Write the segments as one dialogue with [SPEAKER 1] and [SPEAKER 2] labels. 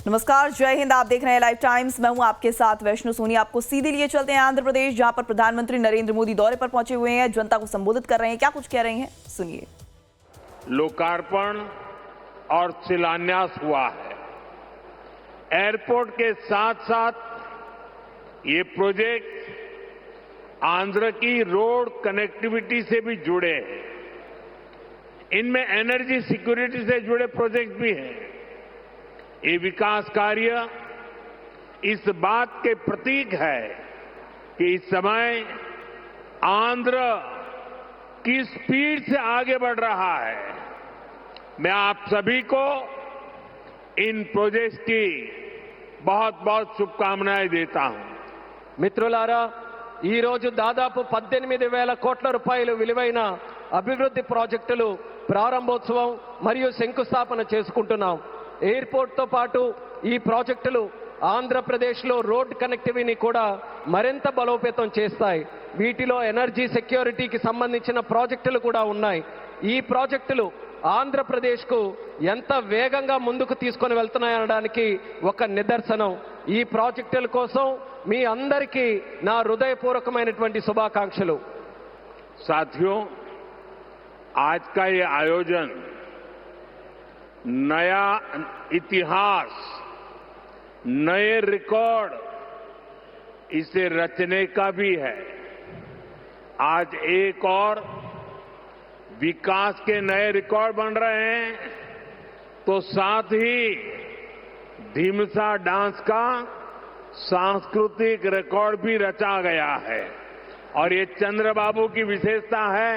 [SPEAKER 1] नमस्कार, जय हिंद। आप देख रहे हैं लाइव टाइम्स। मैं हूं आपके साथ वैष्णो सोनी। आपको सीधे लिए चलते हैं आंध्र प्रदेश, जहां पर प्रधानमंत्री नरेंद्र मोदी दौरे पर पहुंचे हुए हैं, जनता को संबोधित कर रहे हैं। क्या कुछ कह रहे हैं, सुनिए।
[SPEAKER 2] लोकार्पण और शिलान्यास हुआ है। एयरपोर्ट के साथ साथ ये प्रोजेक्ट आंध्र की रोड कनेक्टिविटी से भी जुड़े हैं। इनमें एनर्जी सिक्योरिटी से जुड़े प्रोजेक्ट भी हैं। ये विकास कार्य इस बात के प्रतीक है कि इस समय आंध्र किस स्पीड से आगे बढ़ रहा है। मैं आप सभी को इन प्रोजेक्ट्स की बहुत बहुत शुभकामनाएं देता हूं।
[SPEAKER 3] మిత్రులారా, ఈ రోజు దాదాపు 18,000 కోట్ల రూపాయలు విలువైన అభివృద్ధి ప్రాజెక్టులు ప్రారంభోత్సవం మరియు శంకుస్థాపన చేసుకుంటున్నాం. ఎయిర్పోర్ట్ తో పాటు ఈ ప్రాజెక్టులు ఆంధ్రప్రదేశ్లో రోడ్ కనెక్టివిటీని కూడా మరింత బలోపేతం చేస్తాయి. వీటిలో ఎనర్జీ సెక్యూరిటీకి సంబంధించిన ప్రాజెక్టులు కూడా ఉన్నాయి. ఈ ప్రాజెక్టులు ఆంధ్రప్రదేశ్కు ఎంత వేగంగా ముందుకు తీసుకొని వెళ్తున్నాయనడానికి ఒక నిదర్శనం. ఈ ప్రాజెక్టుల కోసం మీ అందరికీ నా హృదయపూర్వకమైనటువంటి శుభాకాంక్షలు.
[SPEAKER 2] साथियों, आज का ये आयोजन नया इतिहास, नए रिकॉर्ड इसे रचने का भी है। आज एक और विकास के नए रिकॉर्ड बन रहे हैं, तो साथ ही ढीमसा डांस का सांस्कृतिक रिकॉर्ड भी रचा गया है। और ये चंद्रबाबू की विशेषता है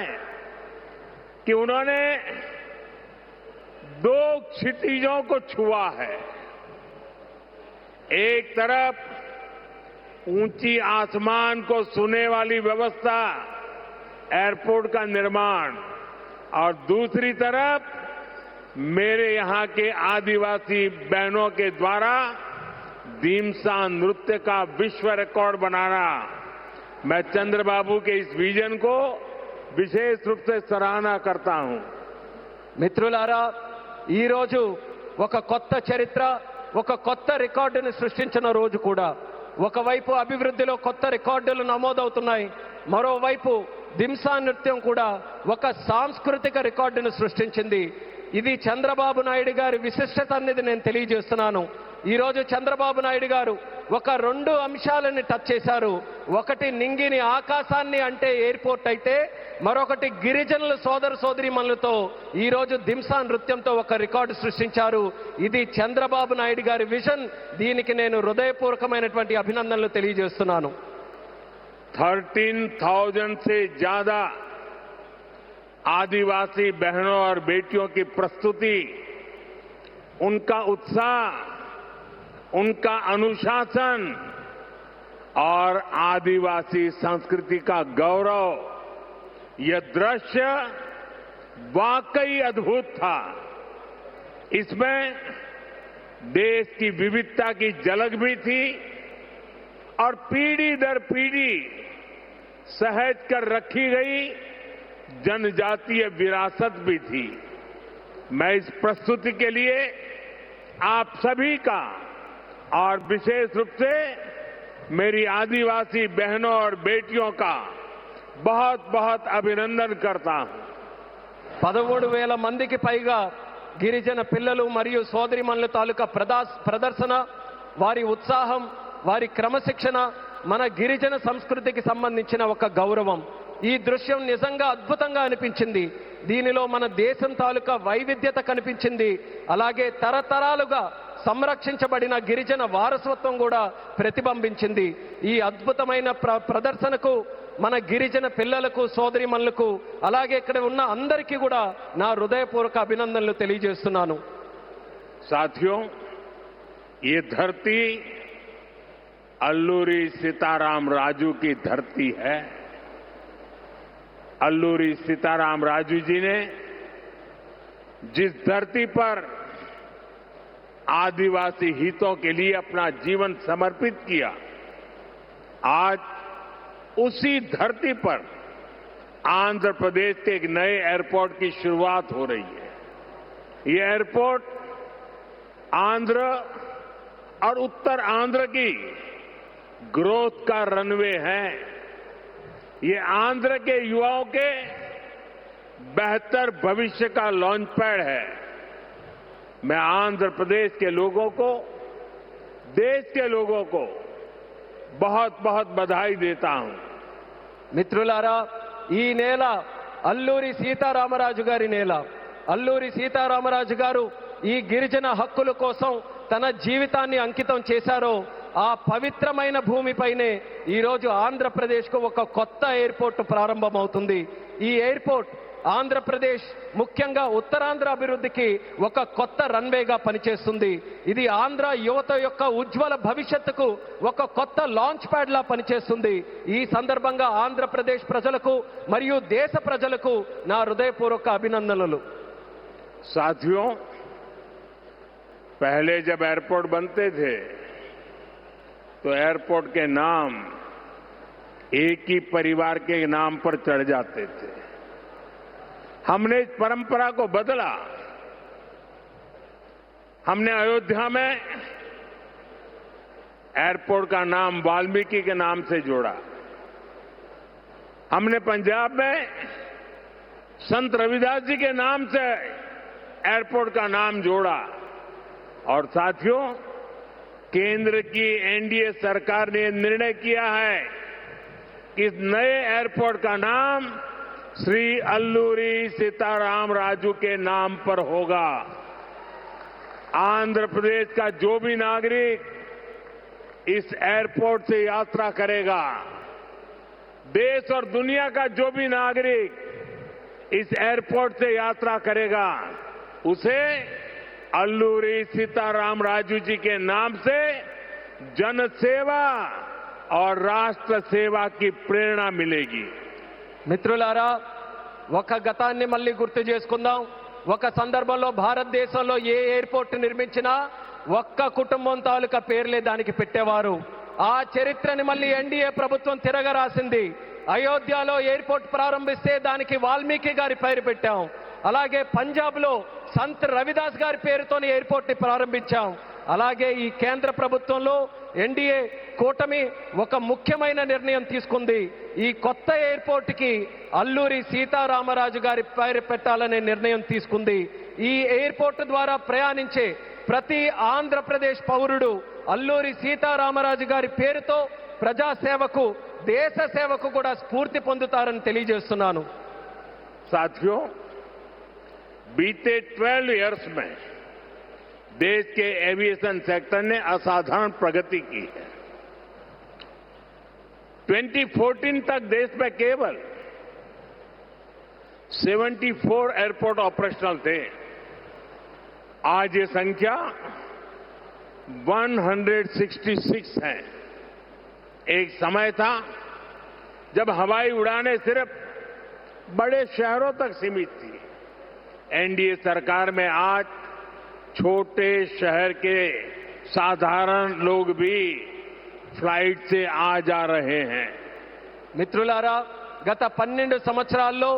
[SPEAKER 2] कि उन्होंने दो क्षितिजों को छुआ है। एक तरफ ऊंची आसमान को छूने वाली व्यवस्था, एयरपोर्ट का निर्माण, और दूसरी तरफ मेरे यहां के आदिवासी बहनों के द्वारा ढीमसा नृत्य का विश्व रिकॉर्ड बनाना। मैं चंद्रबाबू के इस विजन को विशेष रूप से सराहना करता हूं।
[SPEAKER 3] మిత్రులారా, ఈ రోజు ఒక కొత్త చరిత్ర, ఒక కొత్త రికార్డును సృష్టించిన రోజు కూడా. ఒకవైపు అభివృద్ధిలో కొత్త రికార్డులు నమోదవుతున్నాయి, మరోవైపు దింసా నృత్యం కూడా ఒక సాంస్కృతిక రికార్డును సృష్టించింది. ఇది చంద్రబాబు నాయుడు గారి విశిష్టత అనేది నేను తెలియజేస్తున్నాను. ఈ రోజు చంద్రబాబు నాయుడు గారు ఒక రెండు అంశాలని టచ్ చేశారు. ఒకటి నింగిని ఆకాశాన్ని అంటే ఎయిర్పోర్ట్ అయితే, మరొకటి గిరిజనుల సోదర సోదరీమణులతో ఈ రోజు దింసా నృత్యంతో ఒక రికార్డు సృష్టించారు. ఇది చంద్రబాబు నాయుడు గారి విజన్. దీనికి నేను హృదయపూర్వకమైనటువంటి అభినందనలు తెలియజేస్తున్నాను.
[SPEAKER 2] 13,000 से ज्यादा आदिवासी बहनों और बेटियों की प्रस्तुति, उनका उत्साह, उनका अनुशासन और आदिवासी संस्कृति का गौरव, यह दृश्य वाकई अद्भुत था। इसमें देश की विविधता की झलक भी थी और पीढ़ी दर पीढ़ी सहेज कर रखी गई जनजातीय विरासत भी थी। मैं इस प्रस्तुति के लिए आप सभी का और विशेष रूप से मेरी आदिवासी बहनों और बेटियों का बहुत बहुत अभिनंदन करता हूं।
[SPEAKER 3] 13,000 మందికి పైగా గిరిజన పిల్లలు మరియు సోదరిమణుల తాలూకా ప్రదర్శన, వారి ఉత్సాహం, వారి క్రమశిక్షణ మన గిరిజన సంస్కృతికి సంబంధించిన ఒక గౌరవం. ఈ దృశ్యం నిజంగా అద్భుతంగా అనిపించింది. దీనిలో మన దేశం తాలూకా వైవిధ్యత కనిపించింది. అలాగే తరతరాలుగా సంరక్షించబడిన గిరిజన వారసత్వం కూడా ప్రతిబింబించింది. ఈ అద్భుతమైన ప్రదర్శనకు మన గిరిజన పిల్లలకు, సోదరిమణులకు, అలాగే ఇక్కడ ఉన్న అందరికీ కూడా నా హృదయపూర్వక అభినందనలు తెలియజేస్తున్నాను.
[SPEAKER 2] साथियों, ये धरती अल्लूरी सीताराम राजू की धरती है। अल्लूरी सीताराम राजू जी ने जिस धरती पर आदिवासी हितों के लिए अपना जीवन समर्पित किया, आज उसी धरती पर आंध्र प्रदेश के एक नए एयरपोर्ट की शुरुआत हो रही है। ये एयरपोर्ट आंध्र और उत्तर आंध्र की ग्रोथ का रनवे है। ये आंध्र के युवाओं के बेहतर भविष्य का लॉन्च पैड है। मैं आंध्र प्रदेश के लोगों को, देश के लोगों को बहुत बहुत बधाई देता हूं।
[SPEAKER 3] మిత్రులారా, ఈ నేల అల్లూరి సీతారామరాజు గారి నేల. అల్లూరి సీతారామరాజు గారు ఈ గిరిజన హక్కుల కోసం తన జీవితాన్ని అంకితం చేశారో ఆ పవిత్రమైన భూమిపైనే ఈరోజు ఆంధ్రప్రదేశ్కు ఒక కొత్త ఎయిర్పోర్ట్ ప్రారంభమవుతుంది. ఈ ఎయిర్పోర్ట్ ఆంధ్రప్రదేశ్, ముఖ్యంగా ఉత్తరాంధ్ర అభివృద్ధికి ఒక కొత్త రన్వేగా పనిచేస్తుంది. ఇది ఆంధ్ర యువత యొక్క ఉజ్వల భవిష్యత్తుకు ఒక కొత్త లాంచ్ ప్యాడ్ లా పనిచేస్తుంది. ఈ సందర్భంగా ఆంధ్రప్రదేశ్ ప్రజలకు మరియు దేశ ప్రజలకు నా హృదయపూర్వక అభినందనలు.
[SPEAKER 2] साथियों, पहले जब एयरपोर्ट बनते थे तो एयरपोर्ट के नाम एक ही परिवार के नाम पर चढ़ जाते थे। हमने इस परंपरा को बदला। हमने अयोध्या में एयरपोर्ट का नाम वाल्मीकि के नाम से जोड़ा। हमने पंजाब में संत रविदास जी के नाम से एयरपोर्ट का नाम जोड़ा। और साथियों, केंद्र की एनडीए सरकार ने निर्णय किया है कि इस नए एयरपोर्ट का नाम श्री अल्लूरी सीताराम राजू के नाम पर होगा। आंध्र प्रदेश का जो भी नागरिक इस एयरपोर्ट से यात्रा करेगा, देश और दुनिया का जो भी नागरिक इस एयरपोर्ट से यात्रा करेगा, उसे अल्लूरी सीताराम राजू जी के नाम से जन सेवा और राष्ट्र सेवा की प्रेरणा मिलेगी।
[SPEAKER 3] మిత్రులారా, ఒక గతాన్ని మళ్ళీ గుర్తు చేసుకుందాం. ఒక సందర్భంలో భారతదేశంలో ఏ ఎయిర్పోర్ట్ నిర్మించినా ఒక్క కుటుంబం తాలూకా పేర్లే దానికి పెట్టేవారు. ఆ చరిత్రని మళ్ళీ ఎన్డీఏ ప్రభుత్వం తిరగరాసింది. అయోధ్యలో ఎయిర్పోర్ట్ ప్రారంభిస్తే దానికి వాల్మీకి గారి పేరు పెట్టాం. అలాగే పంజాబ్లో సంత్ రవిదాస్ గారి పేరుతోని ఎయిర్పోర్ట్ ని ప్రారంభించాం. అలాగే ఈ కేంద్ర ప్రభుత్వంలో ఎన్డీఏ కూటమి ఒక ముఖ్యమైన నిర్ణయం తీసుకుంది. ఈ కొత్త ఎయిర్పోర్ట్ కి అల్లూరి సీతారామరాజు గారి పేరు పెట్టాలనే నిర్ణయం తీసుకుంది. ఈ ఎయిర్పోర్ట్ ద్వారా ప్రయాణించే ప్రతి ఆంధ్రప్రదేశ్ పౌరుడు అల్లూరి సీతారామరాజు గారి పేరుతో ప్రజాసేవకు, దేశ సేవకు కూడా స్ఫూర్తి పొందుతారని తెలియజేస్తున్నాను.
[SPEAKER 2] साथियों, बीते 12 इयर्स में देश के एविएशन सेक्टर ने असाधारण प्रगति की है। 2014 तक देश में केवल 74 एयरपोर्ट ऑपरेशनल थे। आज ये संख्या 166 है। एक समय था जब हवाई उड़ानें सिर्फ बड़े शहरों तक सीमित थी। एनडीए सरकार में आज छोटे शहर के साधारण लोग भी फ्लाइट से आ जा रहे हैं।
[SPEAKER 3] మిత్రులారా, గత 12 సంవత్సరాల్లో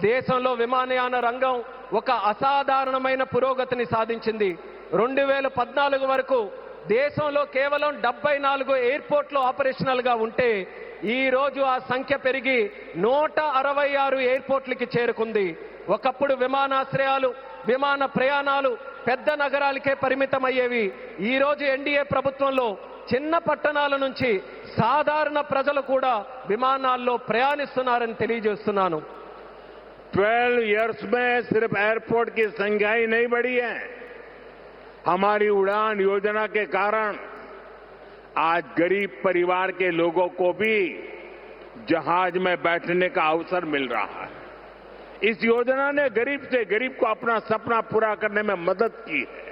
[SPEAKER 3] దేశంలో విమానయాన రంగం ఒక అసాధారణమైన పురోగతిని సాధించింది. 2014 వరకు దేశంలో కేవలం 74 ఎయిర్పోర్ట్లు ఆపరేషనల్ గా ఉంటే ఈ రోజు ఆ సంఖ్య పెరిగి 166 ఎయిర్పోర్ట్లకి చేరుకుంది. ఒకప్పుడు విమానాశ్రయాలు, విమాన ప్రయాణాలు పెద్ద నగరాలకే పరిమితమయ్యేవి. ఈ రోజు ఎన్డీఏ ప్రభుత్వంలో చిన్న పట్టణాల నుంచి సాధారణ ప్రజలు కూడా విమానాల్లో ప్రయాణిస్తున్నారని తెలియజేస్తున్నాను.
[SPEAKER 2] 12 इयर्स में सिर्फ एयरपोर्ट की संख्या ही नहीं बढ़ी है। हमारी उड़ान योजना के कारण आज गरीब परिवार के लोगों को भी जहाज में बैठने का अवसर मिल रहा है। इस योजना ने गरीब से गरीब को अपना सपना पूरा करने में मदद की है।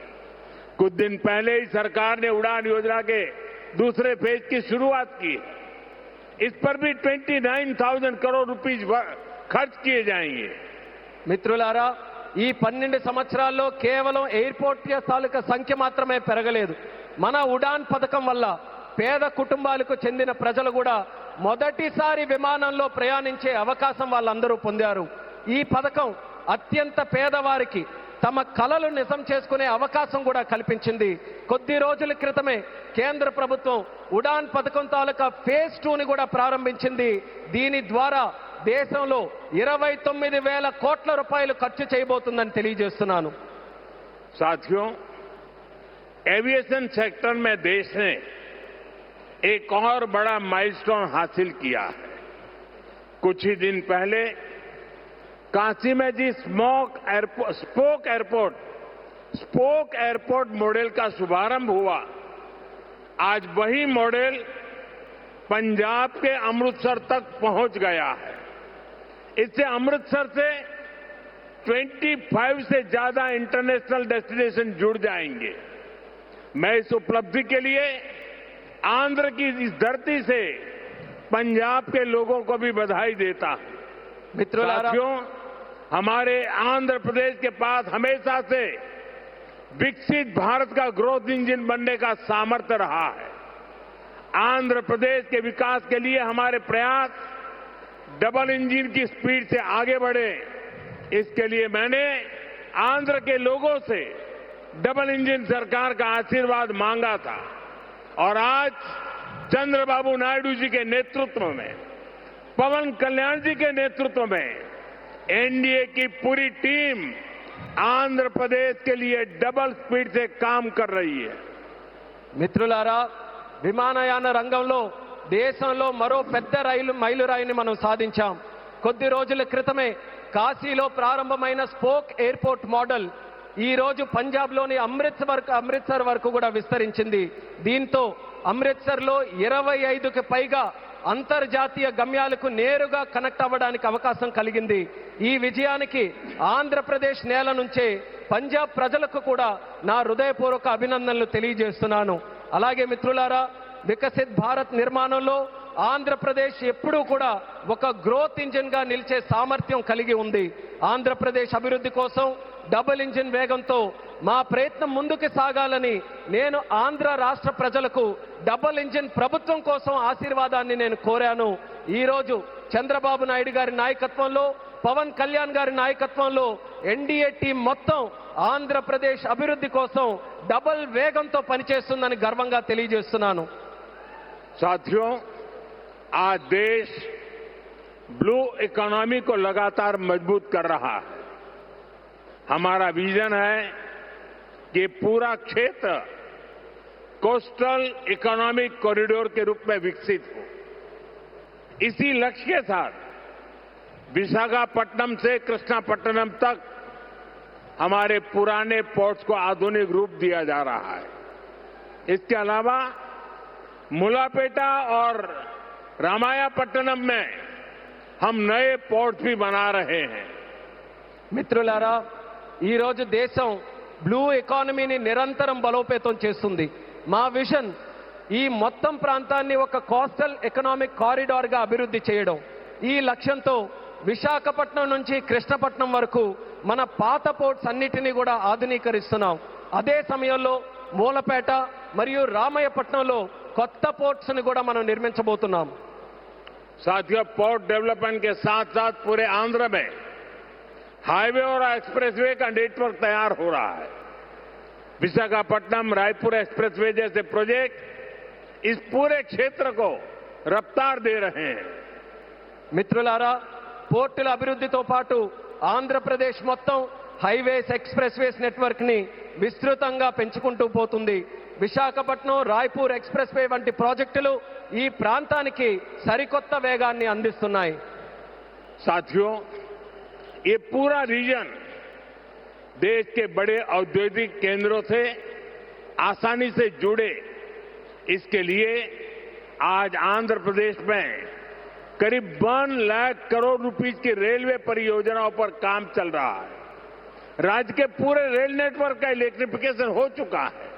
[SPEAKER 2] कुछ दिन पहले ही सरकार ने उड़ान योजना के दूसरे फेज की शुरुआत की है। इस पर भी 29,000 करोड़ रुपीज खर्च किए जाएंगे।
[SPEAKER 3] మిత్రులారా, ఈ 12 సంవత్సరాల్లో కేవలం ఎయిర్పోర్ట్ తాలూకా సంఖ్య మాత్రమే పెరగలేదు. మన ఉడాన్ పథకం వల్ల పేద కుటుంబాలకు చెందిన ప్రజలు కూడా మొదటిసారి విమానంలో ప్రయాణించే అవకాశం వాళ్ళందరూ పొందారు. ఈ పథకం అత్యంత పేదవారికి తమ కలలు నిజం చేసుకునే అవకాశం కూడా కల్పించింది. కొద్ది రోజుల క్రితమే కేంద్ర ప్రభుత్వం ఉడాన్ పథకం తాలూకా ఫేజ్ 2ని కూడా ప్రారంభించింది. దీని ద్వారా దేశంలో 29,000 కోట్ల రూపాయలు ఖర్చు చేయబోతుందని తెలియజేస్తున్నాను.
[SPEAKER 2] साथियों, एविएशन सेक्टर में देश ने एक और बड़ा माइलस्टोन हासिल किया है. कुछ ही दिन पहले काशी में जी स्पोक एयरपोर्ट मॉडल का शुभारंभ हुआ. आज वही मॉडल पंजाब के अमृतसर तक पहुंच गया है. इससे अमृतसर से 25 से ज्यादा इंटरनेशनल डेस्टिनेशन जुड़ जाएंगे. मैं इस उपलब्धि के लिए आंध्र की इस धरती से पंजाब के लोगों को भी बधाई देता हूं. साथियों, हमारे आंध्र प्रदेश के पास हमेशा से विकसित भारत का ग्रोथ इंजन बनने का सामर्थ्य रहा है. आंध्र प्रदेश के विकास के लिए हमारे प्रयास डबल इंजन की स्पीड से आगे बढ़े. इसके लिए मैंने आंध्र के लोगों से डबल इंजन सरकार का आशीर्वाद मांगा था और आज चंद्रबाबू नायडू जी के नेतृत्व में, पवन कल्याण जी के नेतृत्व में एनडीए की पूरी टीम आंध्र प्रदेश के लिए डबल स्पीड से काम कर रही है.
[SPEAKER 3] మిత్రులారా, విమానయాన రంగంలో దేశంలో మరో పెద్ద మైలురాయిని మనం సాధించాం. కొద్ది రోజుల క్రితమే కాశీలో ప్రారంభమైన స్పోక్ ఎయిర్పోర్ట్ మోడల్ ఈ రోజు పంజాబ్లోని అమృత్సర్ వరకు కూడా విస్తరించింది. దీంతో అమృత్సర్లో 25కి పైగా అంతర్జాతీయ గమ్యాలకు నేరుగా కనెక్ట్ అవ్వడానికి అవకాశం కలిగింది. ఈ విజయానికి ఆంధ్రప్రదేశ్ నేల నుంచే పంజాబ్ ప్రజలకు కూడా నా హృదయపూర్వక అభినందనలు తెలియజేస్తున్నాను. అలాగే మిత్రులారా, వికసిత్ భారత్ నిర్మాణంలో ఆంధ్రప్రదేశ్ ఎప్పుడూ కూడా ఒక గ్రోత్ ఇంజిన్ గా నిలిచే సామర్థ్యం కలిగి ఉంది. ఆంధ్రప్రదేశ్ అభివృద్ధి కోసం డబుల్ ఇంజిన్ వేగంతో మా ప్రయత్నం ముందుకు సాగాలని నేను ఆంధ్ర రాష్ట్ర ప్రజలకు డబుల్ ఇంజిన్ ప్రభుత్వం కోసం ఆశీర్వాదాన్ని నేను కోరాను. ఈ రోజు చంద్రబాబు నాయుడు గారి నాయకత్వంలో, పవన్ కళ్యాణ్ గారి నాయకత్వంలో ఎన్డీఏ టీం మొత్తం ఆంధ్రప్రదేశ్ అభివృద్ధి కోసం డబుల్ వేగంతో పనిచేస్తుందని గర్వంగా తెలియజేస్తున్నాను.
[SPEAKER 2] साथियों, आज देश ब्लू इकोनॉमी को लगातार मजबूत कर रहा है. हमारा विजन है कि पूरा क्षेत्र कोस्टल इकोनॉमिक कॉरिडोर के रूप में विकसित हो. इसी लक्ष्य के साथ विशाखापट्टनम से कृष्णापट्टनम तक हमारे पुराने पोर्ट्स को आधुनिक रूप दिया जा रहा है. इसके अलावा मुलापेटा और रामायापट्टनम में हम नए पोर्ट भी बना रहे हैं.
[SPEAKER 3] మిత్రులారా, ఈ రోజు దేశం బ్లూ ఎకానమీని నిరంతరం బలోపేతం చేస్తుంది. మా విజన్ ఈ మొత్తం ప్రాంతాన్ని ఒక కోస్టల్ ఎకనామిక్ కారిడార్ గా అభివృద్ధి చేయడం. ఈ లక్ష్యంతో విశాఖపట్నం నుంచి కృష్ణపట్నం వరకు మన పాత పోర్ట్స్ అన్నిటినీ కూడా ఆధునీకరిస్తున్నాం. అదే సమయంలో మూలపేట మరియు రామయ్యపట్నంలో కొత్త పోర్ట్స్ ని కూడా మనం నిర్మించబోతున్నాం.
[SPEAKER 2] साथियों, पोर्ट डेवलपमेंट के साथ साथ पूरे आंध्र में हाईवे और एक्सप्रेसवे का नेटवर्क तैयार हो रहा है. विशाखापट्टनम रायपुर एक्सप्रेसवे जैसे प्रोजेक्ट इस पूरे क्षेत्र को रफ्तार दे रहे हैं.
[SPEAKER 3] మిత్రులారా, పోర్టుల అభివృద్ధితో పాటు ఆంధ్రప్రదేశ్ మొత్తం హైవేస్, ఎక్స్ప్రెస్వేస్ నెట్వర్క్ ని విస్తృతంగా పెంచుకుంటూ పోతుంది. విశాఖపట్నం రాయ్పూర్ ఎక్స్ప్రెస్ వే వంటి ప్రాజెక్టులు ఈ ప్రాంతానికి సరికొత్త వేగాన్ని అందిస్తున్నాయి.
[SPEAKER 2] साथियों, ये पूरा रीजन देश के बड़े औद्योगिक केंद्रों से आसानी से जुड़े. इसके लिए आज आंध्र प्रदेश में करीब 1 लाख करोड़ रुपीस की रेलवे परियोजनाओं पर काम चल रहा है. राज्य के पूरे रेल नेटवर्क का इलेक्ट्रिफिकेशन हो चुका है.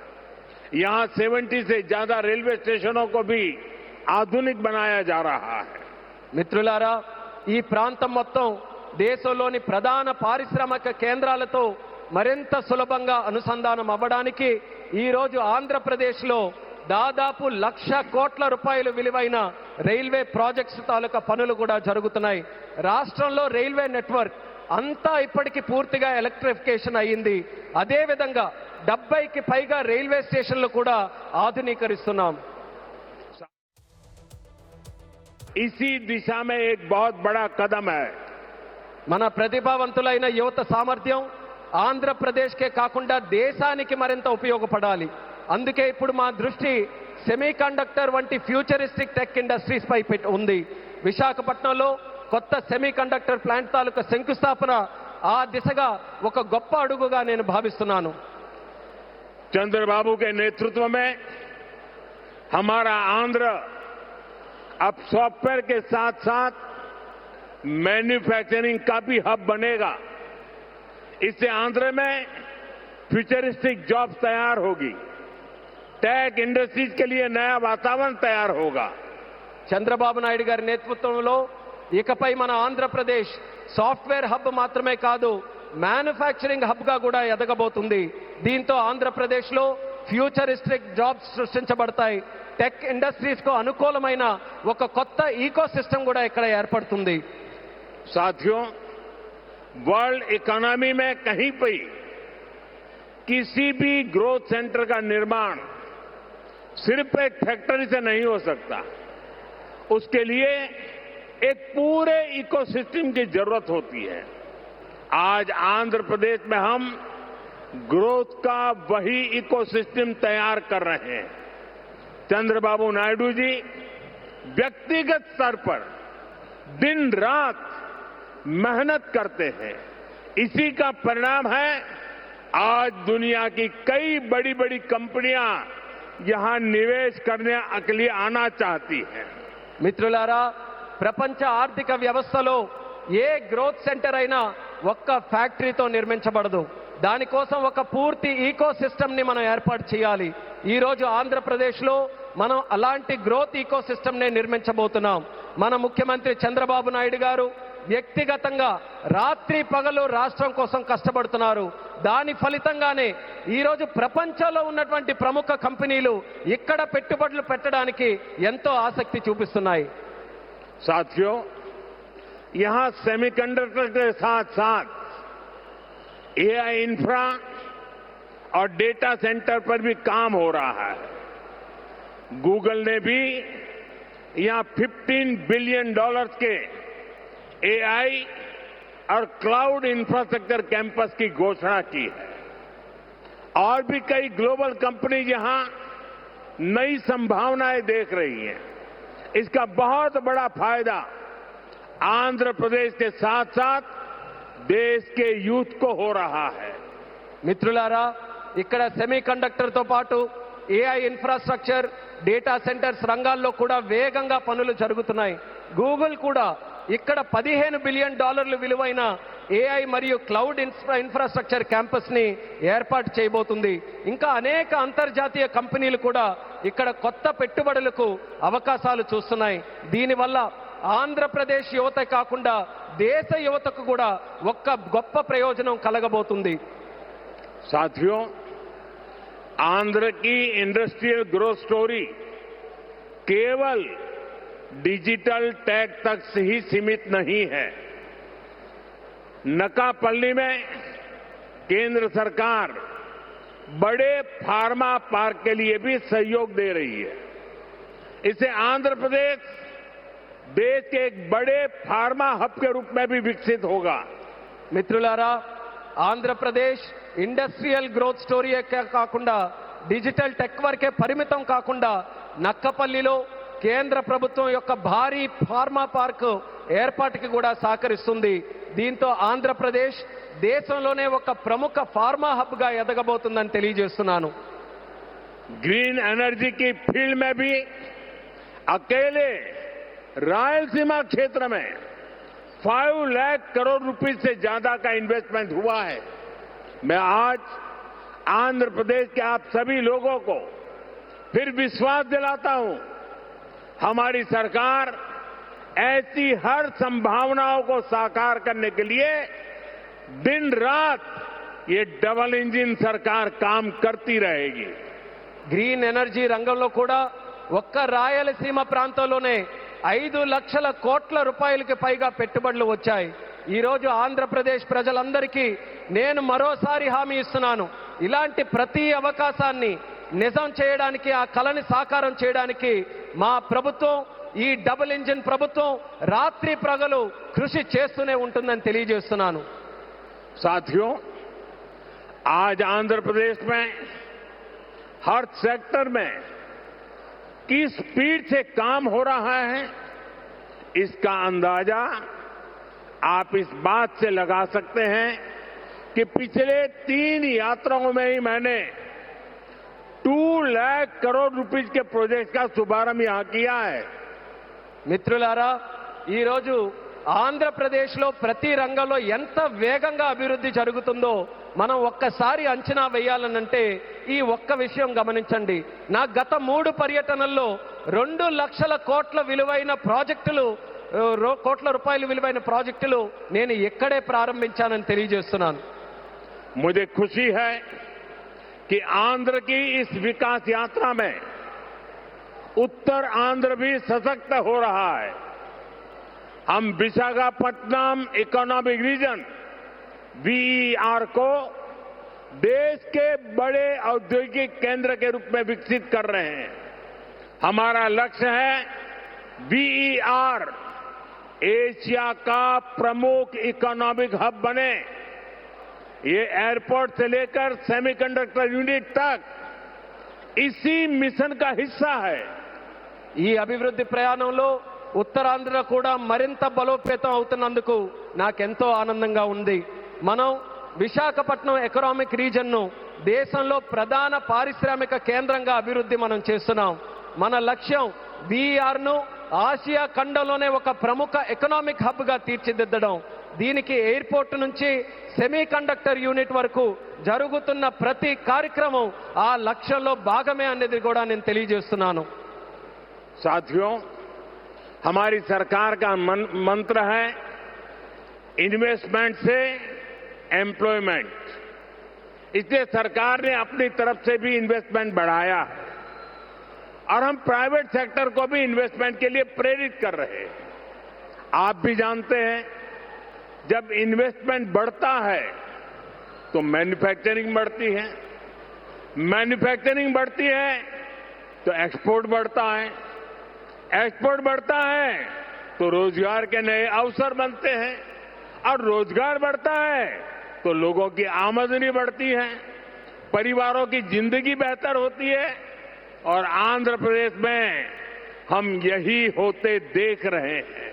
[SPEAKER 2] यहां 70 से ज्यादा रेलवे स्टेशनों को भी आधुनिक बनाया जा रहा है.
[SPEAKER 3] మిత్రులారా, ఈ ప్రాంతం మొత్తం దేశంలోని ప్రధాన పారిశ్రామిక కేంద్రాలతో మరింత సులభంగా అనుసంధానం అవ్వడానికి ఈ రోజు ఆంధ్రప్రదేశ్లో దాదాపు 1,00,000 కోట్ల రూపాయలు విలువైన రైల్వే ప్రాజెక్ట్స్ తాలూకా పనులు కూడా జరుగుతున్నాయి. రాష్ట్రంలో రైల్వే నెట్వర్క్ అంతా ఇప్పటికి పూర్తిగా ఎలక్ట్రిఫికేషన్ అయ్యింది. అదేవిధంగా 70కి పైగా రైల్వే స్టేషన్లు కూడా ఆధునీకరిస్తున్నాం.
[SPEAKER 2] इसी दिशा में एक बहुत बड़ा कदम है.
[SPEAKER 3] మన ప్రతిభావంతులైన యువత సామర్థ్యం ఆంధ్రప్రదేశ్కే కాకుండా దేశానికి మరింత ఉపయోగపడాలి. అందుకే ఇప్పుడు మా దృష్టి సెమీ కండక్టర్ వంటి ఫ్యూచరిస్టిక్ టెక్ ఇండస్ట్రీస్ పై ఉంది. విశాఖపట్నంలో కొత్త సెమీ కండక్టర్ ప్లాంట్ తాలూకా శంకుస్థాపన ఆ దిశగా ఒక గొప్ప అడుగుగా నేను భావిస్తున్నాను.
[SPEAKER 2] चंद्रबाबू के नेतृत्व में हमारा आंध्र अब सॉफ्टवेयर के साथ साथ मैन्युफैक्चरिंग का भी हब बनेगा. इससे आंध्र में फ्यूचरिस्टिक जॉब्स तैयार होगी. टेक इंडस्ट्रीज के लिए नया वातावरण तैयार होगा.
[SPEAKER 3] చంద్రబాబు నాయుడు గారి నేతృత్వంలో ఇకపై మన ఆంధ్రప్రదేశ్ సాఫ్ట్వేర్ హబ్ మాత్రమే కాదు, మ్యానుఫ్యాక్చరింగ్ హబ్ గా కూడా ఎదగబోతుంది. దీంతో ఆంధ్రప్రదేశ్లో ఫ్యూచరిస్టిక్ జాబ్స్ సృష్టించబడతాయి. టెక్ ఇండస్ట్రీస్ కు అనుకూలమైన ఒక కొత్త ఈకో సిస్టమ్ కూడా ఇక్కడ ఏర్పడుతుంది.
[SPEAKER 2] साथियों, वर्ल्ड इकोनॉमी में कहीं भी किसी भी ग्रोथ सेंटर का निर्माण सिर्फ एक फैक्ट्री से नहीं हो सकता. उसके लिए एक पूरे इकोसिस्टम की जरूरत होती है. आज आंध्र प्रदेश में हम ग्रोथ का वही इकोसिस्टम तैयार कर रहे हैं. चंद्रबाबू नायडू जी व्यक्तिगत स्तर पर दिन रात मेहनत करते हैं. इसी का परिणाम है आज दुनिया की कई बड़ी बड़ी कंपनियां यहां निवेश करने के लिए आना चाहती हैं.
[SPEAKER 3] మిత్రులారా, ప్రపంచ ఆర్థిక వ్యవస్థలో ఏ గ్రోత్ సెంటర్ అయినా ఒక్క ఫ్యాక్టరీతో నిర్మించబడదు. దానికోసం ఒక పూర్తి ఈకో సిస్టమ్ ని మనం ఏర్పాటు చేయాలి. ఈ రోజు ఆంధ్రప్రదేశ్లో మనం అలాంటి గ్రోత్ ఈకో సిస్టమ్ ని నిర్మించబోతున్నాం. మన ముఖ్యమంత్రి చంద్రబాబు నాయుడు గారు వ్యక్తిగతంగా రాత్రి పగలు రాష్ట్రం కోసం కష్టపడుతున్నారు. దాని ఫలితంగానే ఈరోజు ప్రపంచంలో ఉన్నటువంటి ప్రముఖ కంపెనీలు ఇక్కడ పెట్టుబడులు పెట్టడానికి ఎంతో ఆసక్తి చూపిస్తున్నాయి.
[SPEAKER 2] साथियों, यहां सेमीकंडक्टर के साथ साथ एआई इंफ्रा और डेटा सेंटर पर भी काम हो रहा है. गूगल ने भी यहां $15 बिलियन के एआई और क्लाउड इंफ्रास्ट्रक्चर कैंपस की घोषणा की है. और भी कई ग्लोबल कंपनी यहां नई संभावनाएं देख रही हैं. इसका बहुत बड़ा फायदा आंध्र प्रदेश के साथ साथ देश के यूथ को हो रहा है.
[SPEAKER 3] మిత్రులారా, ఇక్కడ సెమీ కండక్టర్ తో పాటు ఏఐ ఇన్ఫ్రాస్ట్రక్చర్, డేటా సెంటర్స్ రంగాల్లో కూడా వేగంగా పనులు జరుగుతున్నాయి. గూగుల్ కూడా ఇక్కడ $15 బిలియన్ విలువైన ఏఐ మరియు క్లౌడ్ ఇన్ఫ్రాస్ట్రక్చర్ క్యాంపస్ ని ఏర్పాటు చేయబోతుంది. ఇంకా అనేక అంతర్జాతీయ కంపెనీలు కూడా ఇక్కడ కొత్త పెట్టుబడులకు అవకాశాలు చూస్తున్నాయి. దీనివల్ల ఆంధ్రప్రదేశ్ యువత కాకుండా దేశ యువతకు కూడా ఒక్క గొప్ప ప్రయోజనం కలగబోతుంది.
[SPEAKER 2] साथियों, आंध्र की इंडस्ट्रियल ग्रोथ स्टोरी केवल डिजिटल टेक तक से ही सीमित नहीं है. नकापल्ली में केंद्र सरकार बड़े फार्मा पार्क के लिए भी सहयोग दे रही है. इससे आंध्र प्रदेश देश के एक बड़े फार्मा हब के रूप में भी विकसित होगा.
[SPEAKER 3] మిత్రులారా, ఆంధ్రప్రదేశ్ ఇండస్ట్రియల్ గ్రోత్ స్టోరీ కాకుండా డిజిటల్ టెక్ వరకే పరిమితం కాకుండా నక్కపల్లిలో కేంద్ర ప్రభుత్వం యొక్క భారీ ఫార్మా పార్క్ ఏర్పాటుకి కూడా సహకరిస్తుంది. దీంతో ఆంధ్రప్రదేశ్ దేశంలోనే ఒక ప్రముఖ ఫార్మా హబ్ గా ఎదగబోతుందని తెలియజేస్తున్నాను.
[SPEAKER 2] ग्रीन एनर्जी की फील्ड में भी अकेले रायलसीमा क्षेत्र में 5 लाख करोड़ रुपए से ज्यादा का इन्वेस्टमेंट हुआ है. मैं आज आंध्र प्रदेश के आप सभी लोगों को फिर विश्वास दिलाता हूं, हमारी सरकार ऐसी हर संभावनाओं को साकार करने के लिए दिन रात ये डबल इंजन सरकार काम करती रहेगी.
[SPEAKER 3] గ్రీన్ ఎనర్జీ రంగంలో కూడా ఒక్క రాయలసీమ ప్రాంతంలోనే 5 లక్షల కోట్ల రూపాయలకి పైగా పెట్టుబడులు వచ్చాయి. ఈరోజు ఆంధ్రప్రదేశ్ ప్రజలందరికీ నేను మరోసారి హామీ ఇస్తున్నాను. ఇలాంటి ప్రతి అవకాశాన్ని నిజం చేయడానికి, ఆ కలని సాకారం చేయడానికి మా ప్రభుత్వం, ఈ డబుల్ ఇంజిన్ ప్రభుత్వం రాత్రి ప్రగలు కృషి చేస్తూనే ఉంటుందని తెలియజేస్తున్నాను.
[SPEAKER 2] साथियों, आज आंध्र प्रदेश में हर सेक्टर में किस स्पीड से काम हो रहा है, इसका अंदाजा आप इस बात से लगा सकते हैं कि पिछले 3 यात्राओं में ही मैंने 2 लाख करोड़ रुपीस के प्रोजेक्ट का शुभारंभ यहां किया है.
[SPEAKER 3] మిత్రులారా, ఈరోజు ఆంధ్రప్రదేశ్లో ప్రతి రంగంలో ఎంత వేగంగా అభివృద్ధి జరుగుతుందో మనం ఒక్కసారి అంచనా వేయాలనంటే ఈ ఒక్క విషయం గమనించండి. నా గత 3 పర్యటనల్లో 2 లక్షల కోట్ల విలువైన ప్రాజెక్టులు, కోట్ల రూపాయల విలువైన ప్రాజెక్టులు నేను ఇక్కడే ప్రారంభించానని తెలియజేస్తున్నాను.
[SPEAKER 2] मुझे खुशी है कि आंध्र की इस विकास यात्रा में उत्तर आंध्र भी सशक्त हो रहा है. हम विशाखापट्टनम इकोनॉमिक रीजन वीईआर को देश के बड़े औद्योगिक केंद्र के रूप में विकसित कर रहे हैं. हमारा लक्ष्य है वीईआर एशिया का प्रमुख इकोनॉमिक हब बने. ये एयरपोर्ट से लेकर सेमीकंडक्टर यूनिट तक इसी मिशन का हिस्सा है.
[SPEAKER 3] ఈ అభివృద్ధి ప్రయాణంలో ఉత్తరాంధ్ర కూడా మరింత బలోపేతం అవుతున్నందుకు నాకెంతో ఆనందంగా ఉంది. మనం విశాఖపట్నం ఎకనామిక్ రీజన్ను దేశంలో ప్రధాన పారిశ్రామిక కేంద్రంగా అభివృద్ధి మనం చేస్తున్నాం. మన లక్ష్యం వీఆర్ను ఆసియా ఖండంలోనే ఒక ప్రముఖ ఎకనామిక్ హబ్గా తీర్చిదిద్దడం. దీనికి ఎయిర్పోర్ట్ నుంచి సెమీ కండక్టర్ యూనిట్ వరకు జరుగుతున్న ప్రతి కార్యక్రమం ఆ లక్ష్యంలో భాగమే అనేది కూడా నేను తెలియజేస్తున్నాను.
[SPEAKER 2] साथियों, हमारी सरकार का मंत्र है इन्वेस्टमेंट से एम्प्लॉयमेंट. इसलिए सरकार ने अपनी तरफ से भी इन्वेस्टमेंट बढ़ाया है और हम प्राइवेट सेक्टर को भी इन्वेस्टमेंट के लिए प्रेरित कर रहे हैं. आप भी जानते हैं, जब इन्वेस्टमेंट बढ़ता है तो मैन्युफैक्चरिंग बढ़ती है, मैन्युफैक्चरिंग बढ़ती है तो एक्सपोर्ट बढ़ता है, एक्सपोर्ट बढ़ता है तो रोजगार के नए अवसर बनते हैं और रोजगार बढ़ता है तो लोगों की आमदनी बढ़ती है, परिवारों की जिंदगी बेहतर होती है और आंध्र प्रदेश में हम यही होते देख रहे हैं.